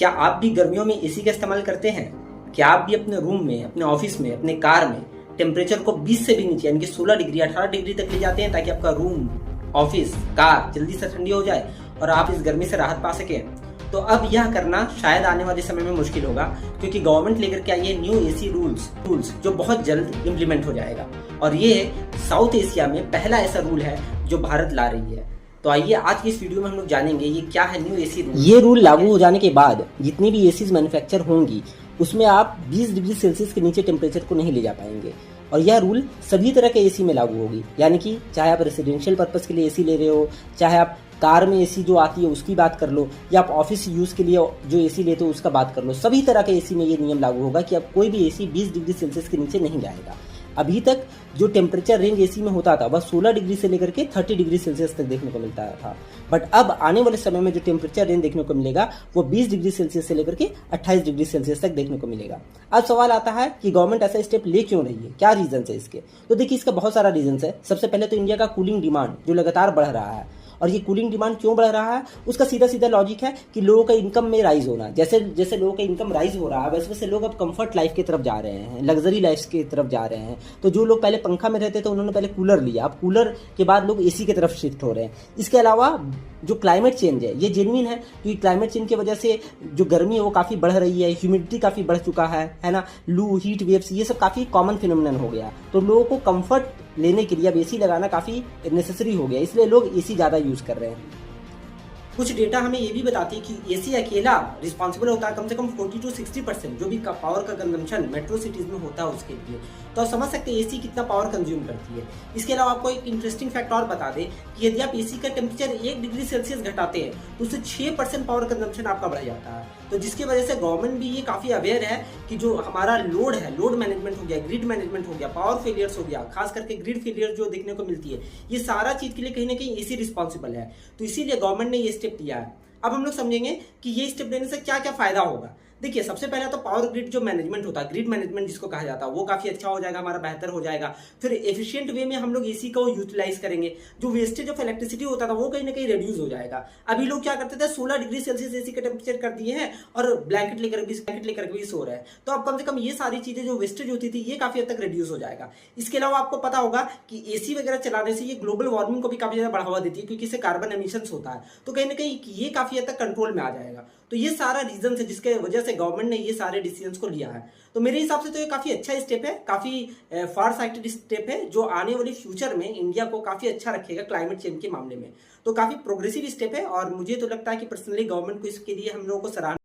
क्या आप भी गर्मियों में एसी का इस्तेमाल करते हैं? क्या आप भी अपने रूम में, अपने ऑफिस में, अपने कार में टेम्परेचर को 20 से भी नीचे यानी कि 16 डिग्री 18 डिग्री तक ले जाते हैं ताकि आपका रूम, ऑफिस, कार जल्दी से ठंडी हो जाए और आप इस गर्मी से राहत पा सकें? तो अब यह करना शायद आने वाले समय में मुश्किल होगा, क्योंकि गवर्नमेंट लेकर के आई है न्यू एसी रूल्स जो बहुत जल्द इम्प्लीमेंट हो जाएगा। और ये साउथ एशिया में पहला ऐसा रूल है जो भारत ला रही है। तो आइए आज की इस वीडियो में हम लोग जानेंगे ये क्या है न्यू एसी रूल। ये रूल लागू हो जाने के बाद जितनी भी एसीज मैन्युफैक्चर होंगी उसमें आप 20 डिग्री सेल्सियस के नीचे टेम्परेचर को नहीं ले जा पाएंगे। और यह रूल सभी तरह के एसी में लागू होगी, यानी कि चाहे आप रेसिडेंशियल पर्पस के लिए एसी ले रहे हो, चाहे आप कार में एसी जो आती है उसकी बात कर लो, या आप ऑफिस यूज के लिए जो एसी लेते हो उसका बात कर लो, सभी तरह के एसी में ये नियम लागू होगा कि अब कोई भी एसी 20 डिग्री सेल्सियस के नीचे नहीं जाएगा। अभी तक जो टेम्परेचर रेंज एसी में होता था वह 16 डिग्री से लेकर के 30 डिग्री सेल्सियस तक देखने को मिलता था, बट अब आने वाले समय में जो टेम्परेचर रेंज देखने को मिलेगा वो 20 डिग्री सेल्सियस से लेकर के 28 डिग्री सेल्सियस तक देखने को मिलेगा। अब सवाल आता है कि गवर्नमेंट ऐसा स्टेप ले क्यों रही है, क्या रीजन है इसके? तो देखिए, इसका बहुत सारा रीजन है। सबसे पहले तो इंडिया का कूलिंग डिमांड जो लगातार बढ़ रहा है, और ये कूलिंग डिमांड क्यों बढ़ रहा है उसका सीधा सीधा लॉजिक है कि लोगों का इनकम में राइज होना। जैसे जैसे लोगों का इनकम राइज हो रहा है वैसे वैसे लोग अब कंफर्ट लाइफ की तरफ जा रहे हैं, लग्जरी लाइफ की तरफ जा रहे हैं। तो जो लोग पहले पंखा में रहते थे उन्होंने पहले कूलर लिया, अब कूलर के बाद लोग एसी की तरफ शिफ्ट हो रहे हैं। इसके अलावा जो क्लाइमेट चेंज है ये जेन्युइन है, क्योंकि क्लाइमेट चेंज की वजह से जो गर्मी है वो काफ़ी बढ़ रही है, ह्यूमिडिटी काफ़ी बढ़ चुका है ना, लू, हीट वेव्स, ये सब काफ़ी कॉमन फिनोमिनन हो गया। तो लोगों को कंफर्ट लेने के लिए अब एसी लगाना काफ़ी नेसेसरी हो गया, इसलिए लोग एसी ज़्यादा यूज़ कर रहे हैं। कुछ डेटा हमें ये भी बताती है कि एसी अकेला रिस्पॉन्सिबल होता है कम से कम 40 to 60% जो भी पावर का कंजम्पशन मेट्रो सिटीज में होता है उसके लिए। तो आप समझ सकते हैं एसी कितना पावर कंज्यूम करती है। इसके अलावा आपको एक इंटरेस्टिंग फैक्ट और बता दें कि यदि आप एसी का टेम्परेचर 1 डिग्री सेल्सियस घटाते हैं तो उससे 6% पावर कंजम्पशन आपका बढ़ जाता है। तो जिसकी वजह से गवर्नमेंट भी ये काफ़ी अवेयर है कि जो हमारा लोड है, लोड मैनेजमेंट हो गया, ग्रिड मैनेजमेंट हो गया, पावर फेलियर्स हो गया, खास करके ग्रिड फेलियर जो देखने को मिलती है, ये सारा चीज़ के लिए कहीं ना कहीं एसी रिस्पॉन्सिबल है। तो इसीलिए गवर्नमेंट ने ये स्टेप लिया है। अब हम लोग समझेंगे कि ये स्टेप लेने से क्या क्या फायदा होगा। देखिए, सबसे पहले तो पावर ग्रिड जो मैनेजमेंट होता है, ग्रिड मैनेजमेंट जिसको कहा जाता है, वो काफी अच्छा हो जाएगा, हमारा बेहतर हो जाएगा। फिर एफिशिएंट वे में हम लोग एसी को यूटिलाइज करेंगे, जो वेस्टेज ऑफ इलेक्ट्रिसिटी होता था वो कहीं ना कहीं रिड्यूस हो जाएगा। अभी लोग क्या करते थे, 16 डिग्री सेल्सियस एसी का टेम्परेचर कर दिए हैं और ब्लैंकेट लेकर भी सो रहे हैं। तो अब कम से कम ये सारी चीजें जो वेस्टेज होती थी ये काफी हद तक रिड्यूस हो जाएगा। इसके अलावा आपको पता होगा कि एसी वगैरह चलाने से ये ग्लोबल वार्मिंग को भी काफी ज्यादा बढ़ावा देती है, क्योंकि इससे कार्बन एमिशन होता है। तो कहीं ना कहीं ये काफी हद तक कंट्रोल में आ जाएगा। तो ये सारा रीजन है जिसके वजह से गवर्नमेंट ने ये सारे डिसीजंस को लिया है। तो मेरे हिसाब से तो ये काफी अच्छा स्टेप है, काफी फार साइटेड स्टेप है, जो आने वाले फ्यूचर में इंडिया को काफी अच्छा रखेगा क्लाइमेट चेंज के मामले में। तो काफी प्रोग्रेसिव स्टेप है और मुझे तो लगता है कि पर्सनली गवर्नमेंट को इसके लिए हम लोगों को सराहना